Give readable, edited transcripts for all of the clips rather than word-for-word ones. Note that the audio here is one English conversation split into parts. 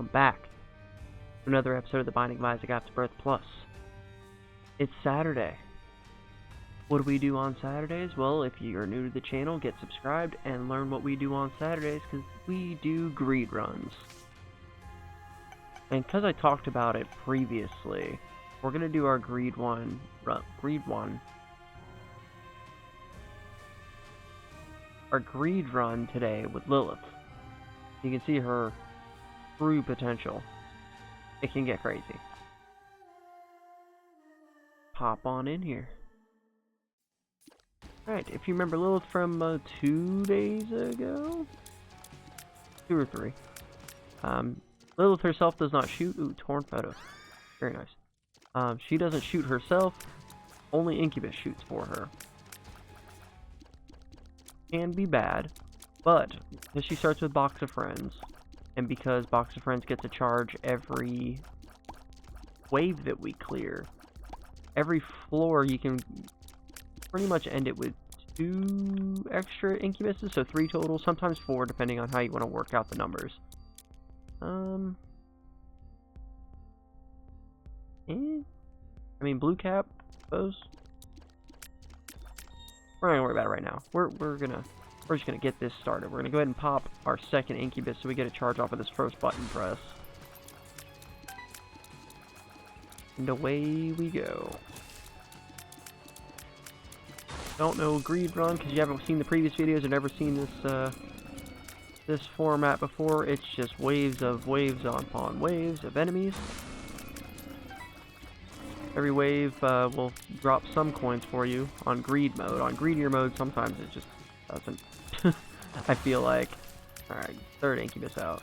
welcome back to another episode of the Binding of Isaac Afterbirth Plus. It's Saturday. What do we do on Saturdays? Well, if you're new to the channel, get subscribed and learn what we do on Saturdays, because we do greed runs. And because I talked about it previously, we're going to do our greed one. Our greed run today with Lilith. You can see her true potential. It can get crazy. Pop on in here. Alright, if you remember Lilith from 2 days ago? 2 or 3. Lilith herself does not shoot. Ooh, torn photo. Very nice. She doesn't shoot herself. Only Incubus shoots for her. Can be bad, but because she starts with Box of Friends, and because Box of Friends gets a charge every wave that we clear, every floor you can pretty much end it with 2 extra Incubuses, so 3 total, sometimes 4, depending on how you want to work out the numbers. I mean, blue cap, I suppose. We're not gonna worry about it right now. We're just gonna get this started. We're gonna go ahead and pop our second Incubus so we get a charge off of this first button press. And away we go. Don't know greed run because you haven't seen the previous videos or never seen this format before. It's just waves upon waves of enemies. Every wave will drop some coins for you on greed mode. On greedier mode, sometimes it just doesn't. I feel like. Alright, third Incubus out.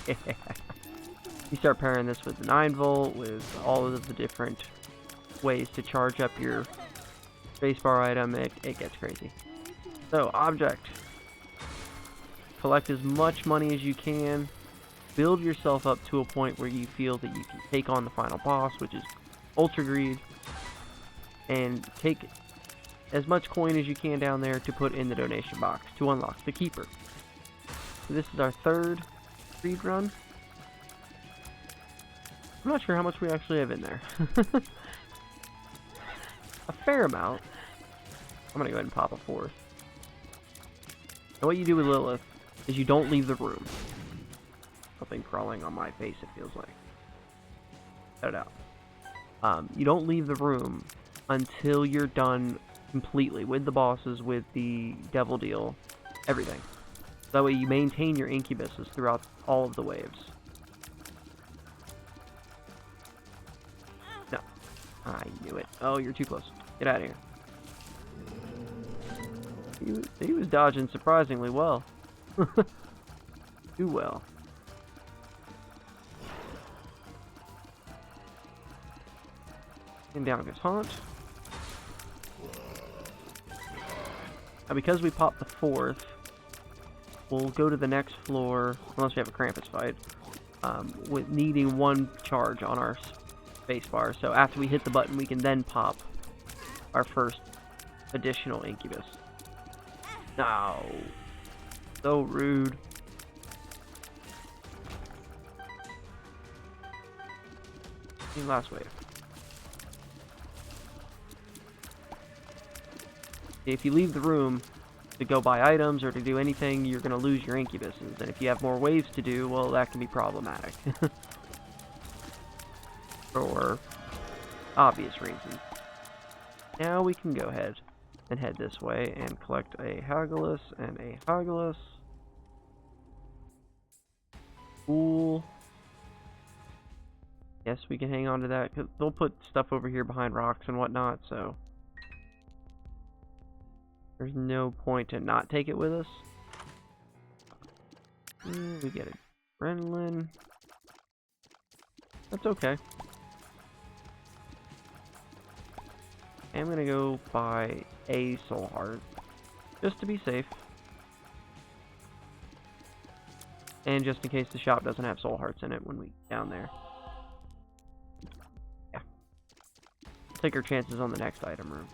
You start pairing this with the 9-volt, with all of the different ways to charge up your spacebar item. It gets crazy. So, object. Collect as much money as you can. Build yourself up to a point where you feel that you can take on the final boss, which is Ultra Greed, and take as much coin as you can down there to put in the donation box to unlock the Keeper. So this is our third greed run. I'm not sure how much we actually have in there. A fair amount. I'm going to go ahead and pop a 4th. And what you do with Lilith is you don't leave the room. Something crawling on my face, it feels like. Cut it out. You don't leave the room until you're done completely with the bosses, with the devil deal, everything. That way you maintain your Incubuses throughout all of the waves. No. I knew it. Oh, you're too close. Get out of here. He was dodging surprisingly well. Too well. And down goes Haunt. Now, because we popped the 4th, we'll go to the next floor, unless we have a Krampus fight, with needing 1 charge on our spacebar. So after we hit the button, we can then pop our first additional Incubus. No. So rude. Last wave. If you leave the room to go buy items or to do anything, you're going to lose your Incubuses. And if you have more waves to do, well, that can be problematic. For obvious reasons. Now we can go ahead and head this way and collect a Hagalus and a Hagalus. Cool. Yes, we can hang on to that, because they'll put stuff over here behind rocks and whatnot, so there's no point to not take it with us. We get adrenaline. That's okay. I'm gonna go buy a soul heart, just to be safe. And just in case the shop doesn't have soul hearts in it when we down there. Yeah. Take our chances on the next item room.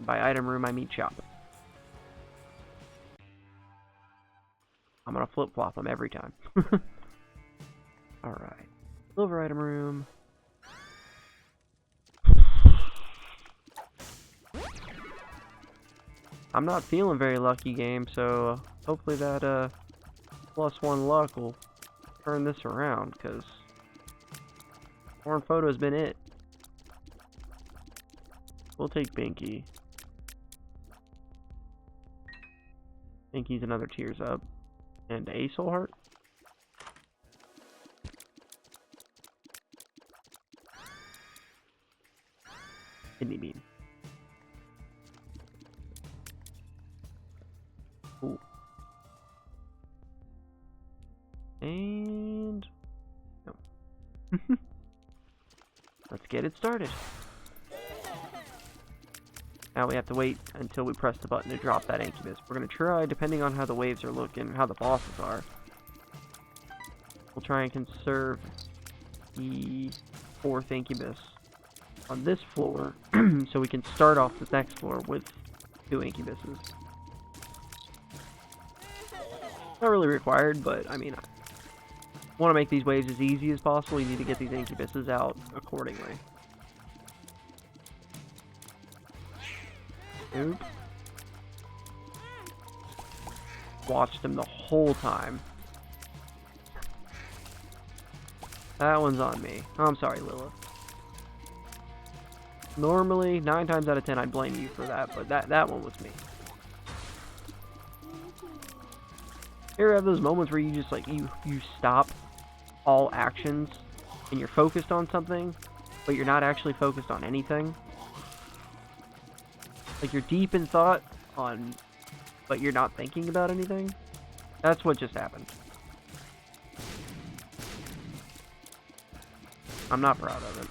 By item room, I mean shop. I'm gonna flip-flop them every time. Alright. Silver item room. I'm not feeling very lucky, game, so hopefully that +1 luck will turn this around, because foreign photo has been it. We'll take Binky. Binky's another tears up. And a soul heart. Kidney bean. Ooh. And no. Let's get it started. Now we have to wait until we press the button to drop that incubus. We're going to try, depending on how the waves are looking, how the bosses are. We'll try and conserve the 4th incubus on this floor, so we can start off the next floor with 2 incubuses. Not really required, but I mean, I want to make these waves as easy as possible. You need to get these incubuses out accordingly. Oop. Watched him the whole time. That one's on me. Oh, I'm sorry, Lilith. Normally, 9 times out of 10, I'd blame you for that, but that one was me. You ever have those moments where you just, like, you stop all actions, and you're focused on something, but you're not actually focused on anything? Like, you're deep in thought on, but you're not thinking about anything? That's what just happened. I'm not proud of it.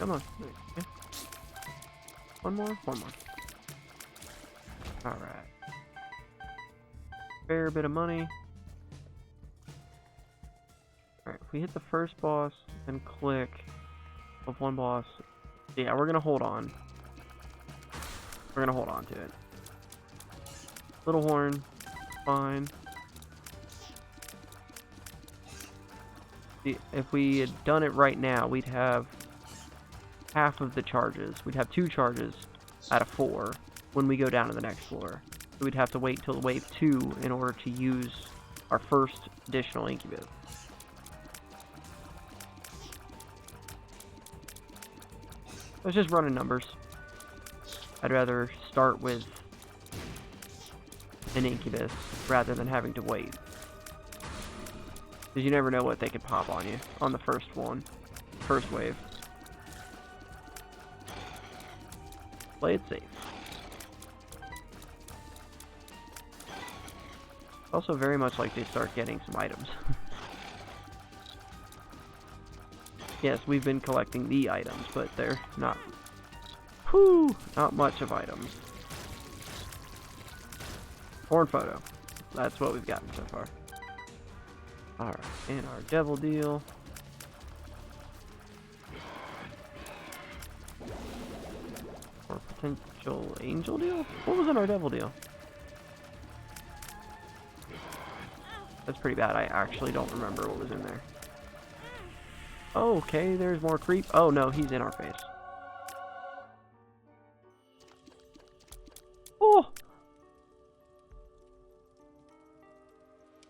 Come on. Yeah. One more? One more. Alright. Fair bit of money. Alright, if we hit the first boss and click of one boss, yeah, we're gonna hold on. We're gonna hold on to it. Little horn, fine. See, if we had done it right now, we'd have half of the charges. We'd have 2 charges out of 4 when we go down to the next floor. So we'd have to wait till wave 2 in order to use our first additional incubus. Let's just run in numbers. I'd rather start with an incubus rather than having to wait. Because you never know what they could pop on you on the first one. First wave. Play it safe. Also very much like they start getting some items. Yes, we've been collecting the items, but they're not... Whew! Not much of items. Horn photo. That's what we've gotten so far. Alright, and our devil deal. Or potential angel deal? What was in our devil deal? That's pretty bad. I actually don't remember what was in there. Oh, okay, there's more creep. Oh no, he's in our face. Oh!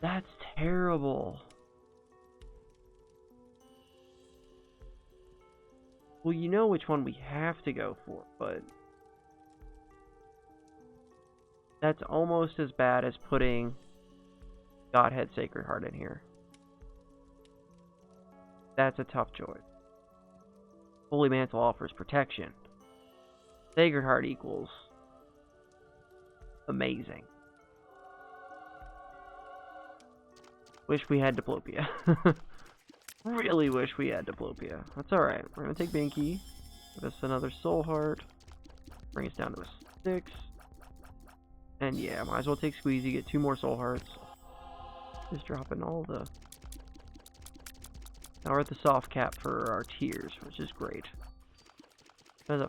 That's terrible. Well, you know which one we have to go for, but that's almost as bad as putting Godhead Sacred Heart in here. That's a tough choice. Holy Mantle offers protection. Sacred Heart equals amazing. Wish we had Diplopia. Really wish we had Diplopia. That's alright. We're gonna take Binky. Give us another Soul Heart. Bring us down to a 6. And yeah, might as well take Squeezy, get 2 more Soul Hearts. Just dropping all the... Now we're at the soft cap for our tiers, which is great. There's a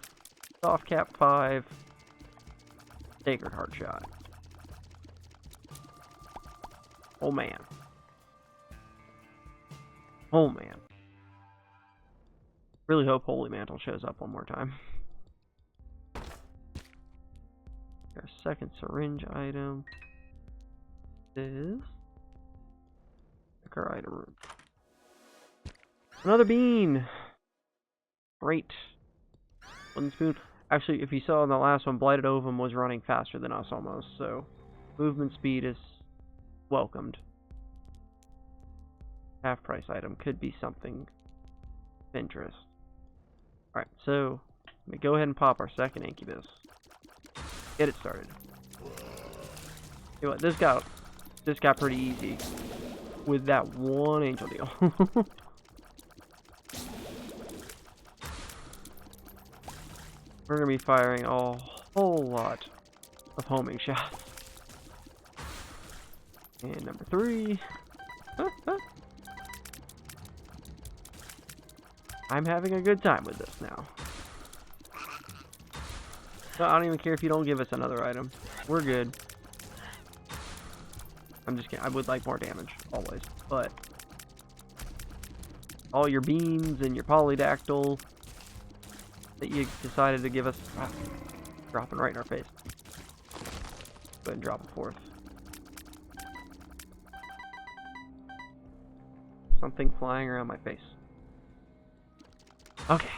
soft cap 5, Sacred Heart Shot. Oh man. Oh man. Really hope Holy Mantle shows up one more time. Our second syringe item is our item room. Another bean! Great. Wooden spoon. Actually, if you saw in the last one, Blighted Ovum was running faster than us almost, so movement speed is welcomed. Half price item could be something of interest. Alright, so let me go ahead and pop our second incubus. Get it started. You know what, this got pretty easy with that one angel deal. We're gonna be firing a whole lot of homing shots. And number 3. I'm having a good time with this now. So I don't even care if you don't give us another item. We're good. I'm just kidding. I would like more damage, always. But all your beans and your polydactyl that you decided to give us, dropping right in our face. Go ahead and drop a 4th. Something flying around my face. Okay.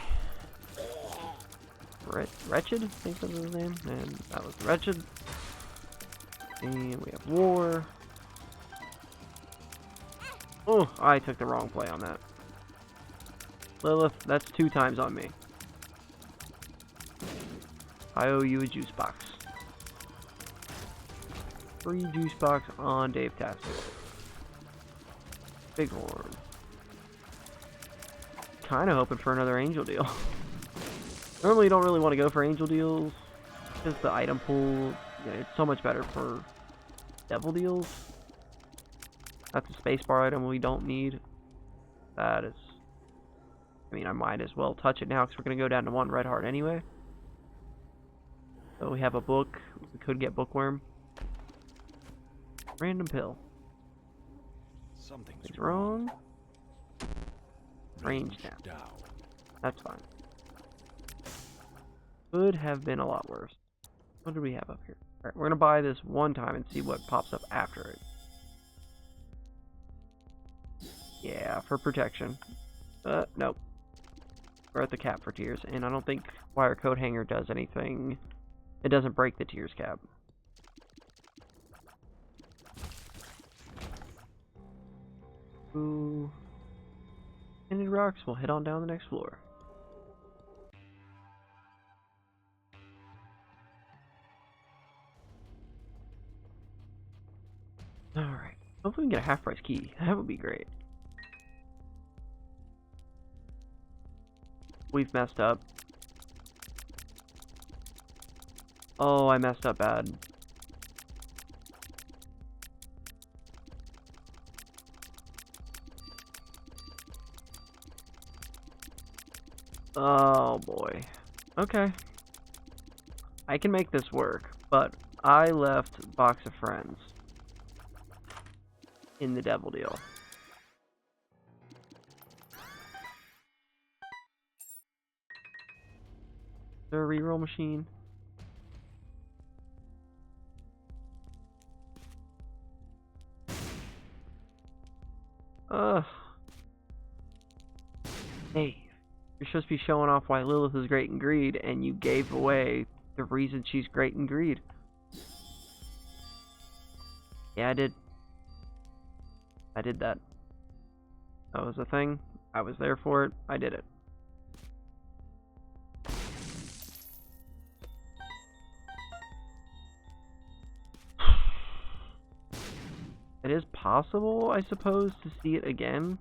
Wretched, I think that was his name. And that was Wretched. And we have War. Oh, I took the wrong play on that. Lilith, that's 2 times on me. I owe you a juice box. Free juice box on Dave Tastic. Bighorn. Kinda hoping for another angel deal. Normally you don't really want to go for angel deals, because the item pool, it's so much better for devil deals. That's a spacebar item we don't need. That is, I mean, I might as well touch it now, because we're going to go down to 1 red heart anyway. So we have a book. We could get Bookworm. Random pill. Something's wrong. Range down. That's fine. Could have been a lot worse. What do we have up here? Alright, we're gonna buy this one time and see what pops up after it. Yeah, for protection. Nope. We're at the cap for tiers, and I don't think wire coat hanger does anything. It doesn't break the tiers cap. Ooh. Tinted rocks, we'll head on down the next floor. Alright. Hopefully we can get a half price key. That would be great. We've messed up. Oh, I messed up bad. Oh boy. Okay. I can make this work, but I left Box of Friends in the devil deal. Is there a reroll machine? Hey, you're supposed to be showing off why Lilith is great in greed, and you gave away the reason she's great in greed. Yeah, I did. I did that. That was a thing. I was there for it. I did it. It is possible, I suppose, to see it again.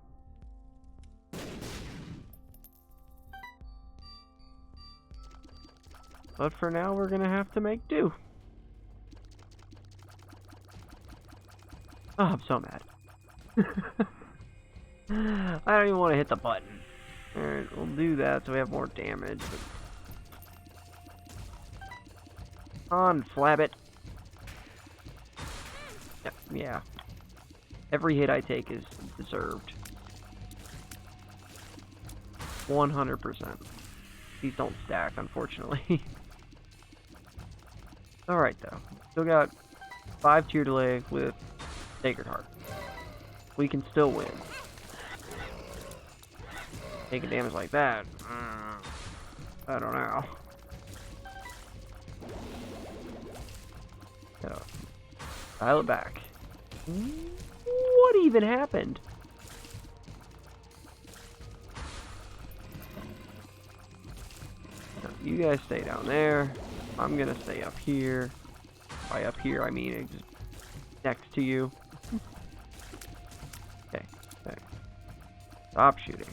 But for now, we're gonna have to make do. Oh, I'm so mad. I don't even want to hit the button. Alright, we'll do that so we have more damage. On, flab it. Yep, yeah. Every hit I take is deserved. 100%. These don't stack, unfortunately. Alright, though. Still got 5 tier delay with Sacred Heart. We can still win. Taking damage like that, I don't know. So, dial it back. What even happened? You guys stay down there. I'm gonna stay up here. By up here, I mean just next to you. Okay. Stop shooting.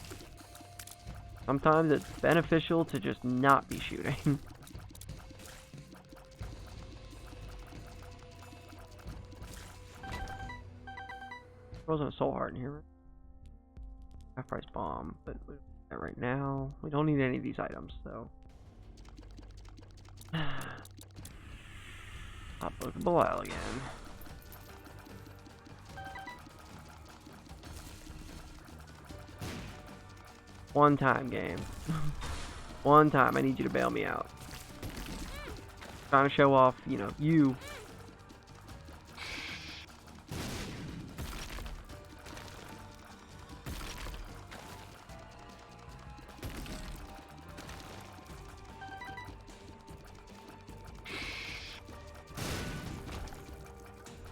Sometimes it's beneficial to just not be shooting. Wasn't a soul heart in here. Half price bomb, but right now we don't need any of these items, so. Hot book of Belial again. One time, game. One time, I need you to bail me out. Trying to show off, you know, you.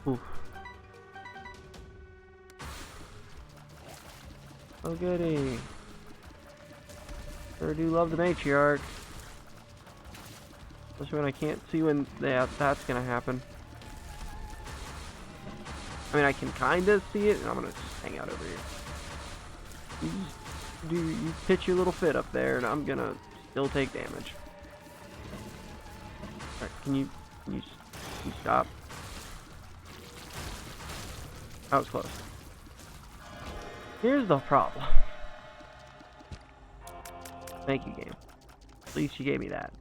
Oof. Oh goody. Sure do love the matriarch. Especially when I can't see when that's gonna happen. I mean, I can kinda see it, and I'm gonna just hang out over here. You pitch your little fit up there, and I'm gonna still take damage. Alright, can you stop? That was close. Here's the problem. Thank you, game. At least you gave me that.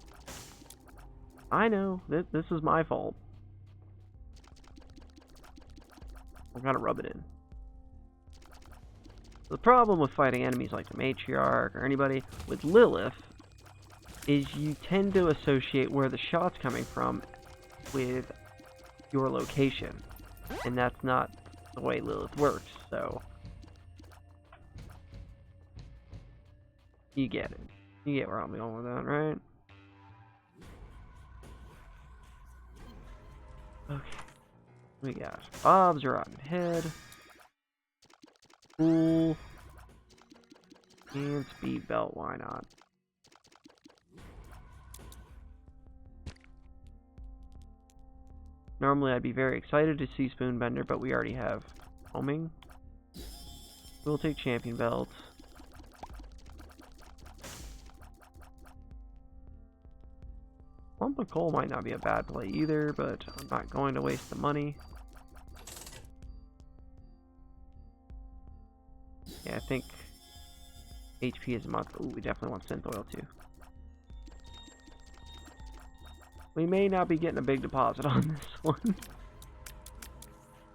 I know, this is my fault. I'm gonna rub it in. The problem with fighting enemies like the Matriarch or anybody with Lilith is you tend to associate where the shot's coming from with your location. And that's not the way Lilith works, so you get it. You get where I'm going with that, right? Okay. We got Bob's Rotten Head. Cool. And Speed Belt, why not? Normally I'd be very excited to see Spoonbender, but we already have Homing. We'll take Champion Belt. Lump of Coal might not be a bad play either, but I'm not going to waste the money. Yeah, I think HP is a must. Ooh, we definitely want Synth Oil too. We may not be getting a big deposit on this one.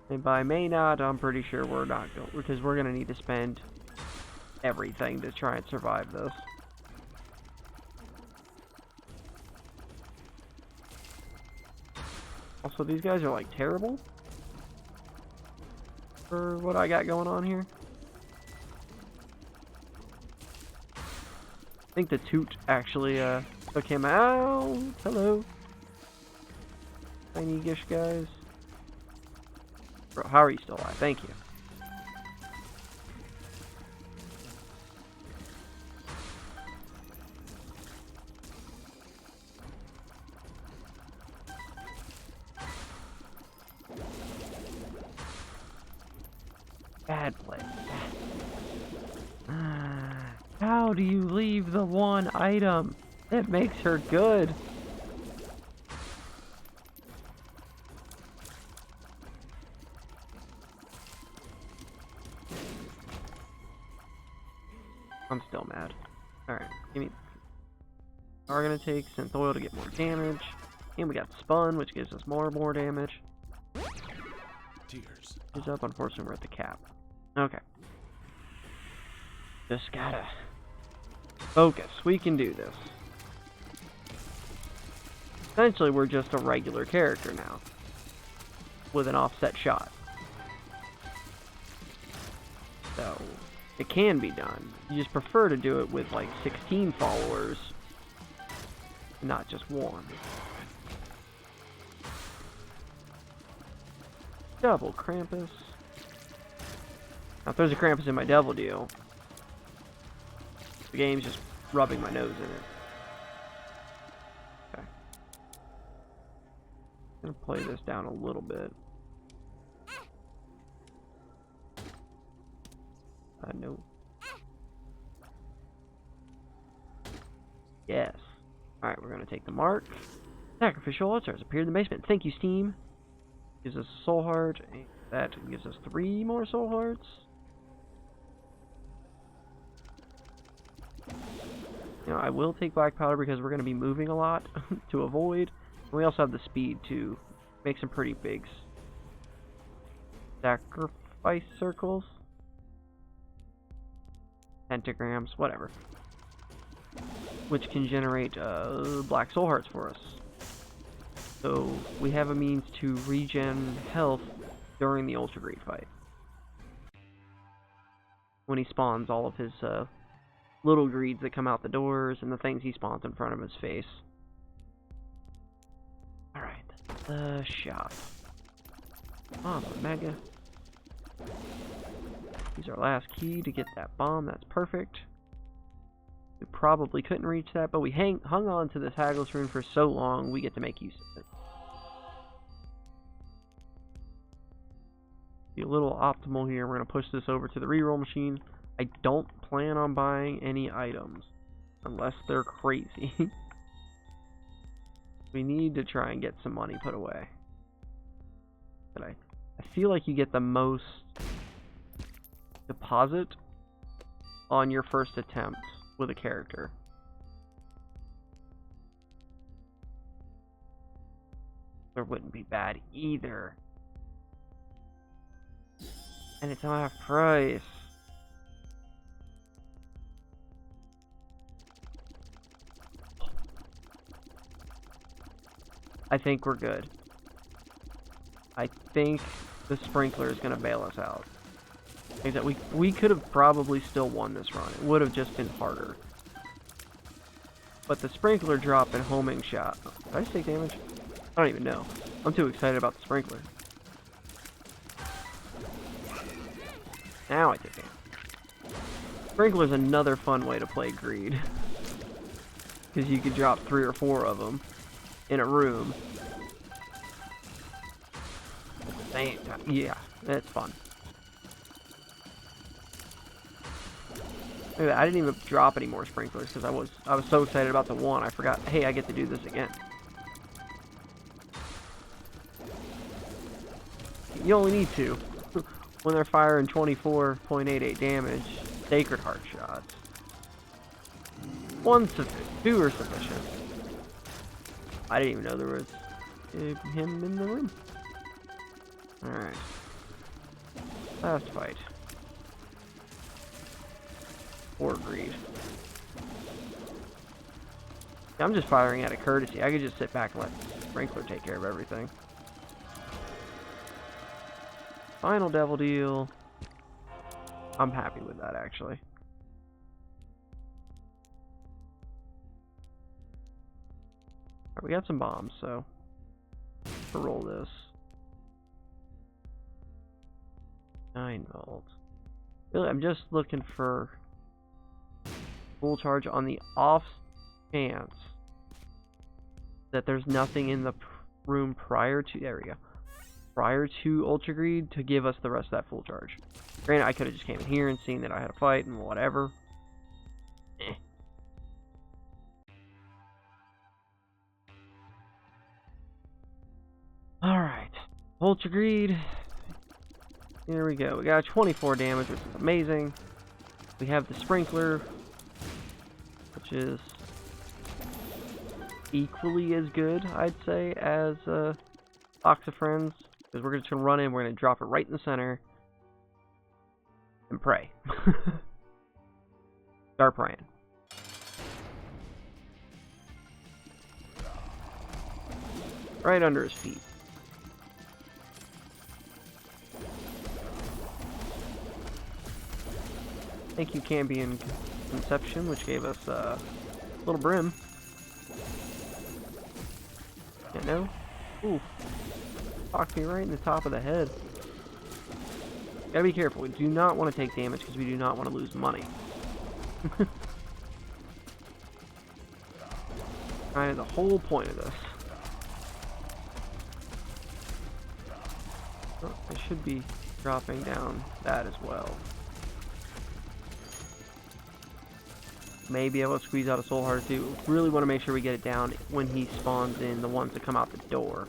And by may not, I'm pretty sure we're not going, because we're going to need to spend everything to try and survive this. Also, these guys are like terrible for what I got going on here. I think the Toot actually took him out. Hello. Tiny Gish guys. Bro, how are you still alive? Thank you. Bad play. How do you leave the one item that makes her good? I'm still mad. Alright, give me... We're gonna take synth oil to get more damage. And we got spun, which gives us more damage. Tears. He's up, unfortunately we're at the cap. Okay. Just gotta focus. We can do this. Essentially, we're just a regular character now. With an offset shot. So, it can be done. You just prefer to do it with like 16 followers. Not just one. Double Krampus. Now, if there's a Krampus in my Devil Deal, the game's just rubbing my nose in it. Okay. I'm gonna play this down a little bit. No. Yes. Alright, we're gonna take the mark. Sacrificial altars appeared in the basement. Thank you, Steam. Gives us a soul heart. And that gives us 3 more soul hearts. You know, I will take black powder because we're going to be moving a lot to avoid. And we also have the speed to make some pretty big sacrifice circles. Pentagrams, whatever. Which can generate black soul hearts for us. So we have a means to regen health during the Ultra Greed fight. When he spawns all of his little greeds that come out the doors and the things he spawns in front of his face. Alright, the shop. Oh, Mega. Use our last key to get that bomb. That's perfect. We probably couldn't reach that, but we hung on to this Haggles rune for so long, we get to make use of it. Be a little optimal here. We're going to push this over to the reroll machine. I don't plan on buying any items, unless they're crazy. We need to try and get some money put away. But I feel like you get the most deposit on your first attempt with a character. There wouldn't be bad either. And it's half price. I think we're good. I think the sprinkler is going to bail us out. I think that we could have probably still won this run. It would have just been harder. But the sprinkler drop and homing shot. Did I just take damage? I don't even know. I'm too excited about the sprinkler. Now I take damage. Sprinkler is another fun way to play greed. Because you could drop 3 or 4 of them in a room. At the same time. Yeah, it's fun. I didn't even drop any more sprinklers because I was so excited about the one I forgot, hey, I get to do this again. You only need 2. When they're firing 24.88 damage, Sacred Heart shots. 1 sufficient. 2 are sufficient. I didn't even know there was him in the room. Alright. Last fight. Or greed. I'm just firing out of courtesy. I could just sit back and let Sprinkler take care of everything. Final Devil Deal. I'm happy with that, actually. Right, we got some bombs, so we'll roll this. 9 volts. Really, I'm just looking for full charge on the off chance that there's nothing in the room prior to, there we go, prior to Ultra Greed to give us the rest of that full charge. Granted, I could have just came in here and seen that I had a fight and whatever. Alright, Ultra Greed. Here we go. We got 24 damage, which is amazing. We have the sprinkler, which is equally as good, I'd say, as Box of Friends. Because we're just going to run in, we're going to drop it right in the center, and pray. Start praying. Right under his feet. Thank you, Cambion Conception, which gave us a little brim. Yeah, no? Ooh. Knocked me right in the top of the head. Gotta be careful. We do not want to take damage because we do not want to lose money. Kind of the whole point of this. Oh, I should be dropping down that as well. May be able to squeeze out a Soul Heart too. Really want to make sure we get it down when he spawns in the ones that come out the door.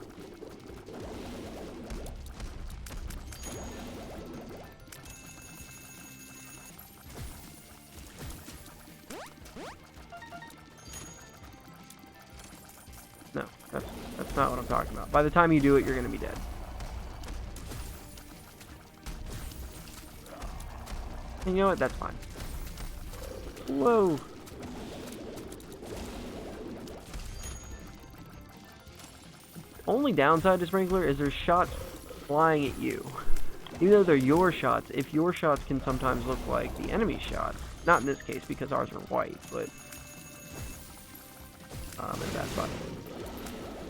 No, that's not what I'm talking about. By the time you do it, you're going to be dead. And you know what? That's fine. Whoa. Only downside to Sprinkler is there's shots flying at you. Even though they're your shots, if your shots can sometimes look like the enemy shots. Not in this case because ours are white, but in a bad spot.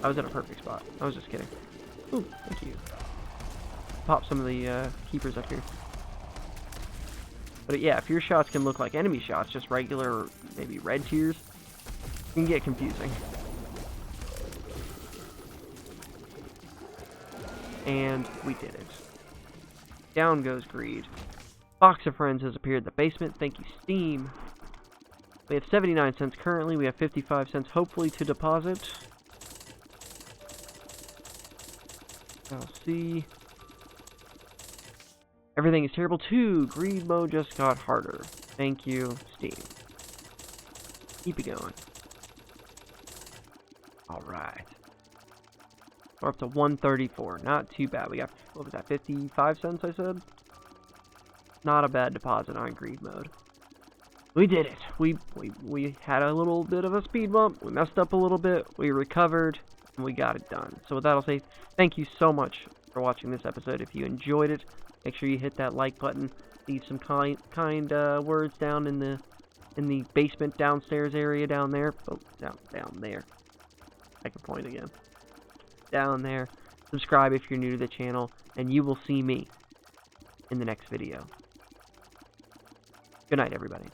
I was in a perfect spot. I was just kidding. Ooh, thank you. Pop some of the keepers up here. But yeah, if your shots can look like enemy shots, just regular, maybe red tears, it can get confusing. And we did it. Down goes Greed. Box of Friends has appeared in the basement. Thank you, Steam. We have 79 cents currently. We have 55 cents hopefully to deposit. I'll see. Everything is terrible too. Greed mode just got harder. Thank you, Steam. Keep it going. Alright. We're up to 134. Not too bad. We got, what was that, 55 cents I said? Not a bad deposit on Greed mode. We did it. We had a little bit of a speed bump. We messed up a little bit. We recovered. And we got it done. So with that, I'll say thank you so much for watching this episode. If you enjoyed it, make sure you hit that like button. Leave some kind words down in the basement downstairs area down there. Oh, down there. I can point again. Down there. Subscribe if you're new to the channel, and you will see me in the next video. Good night, everybody.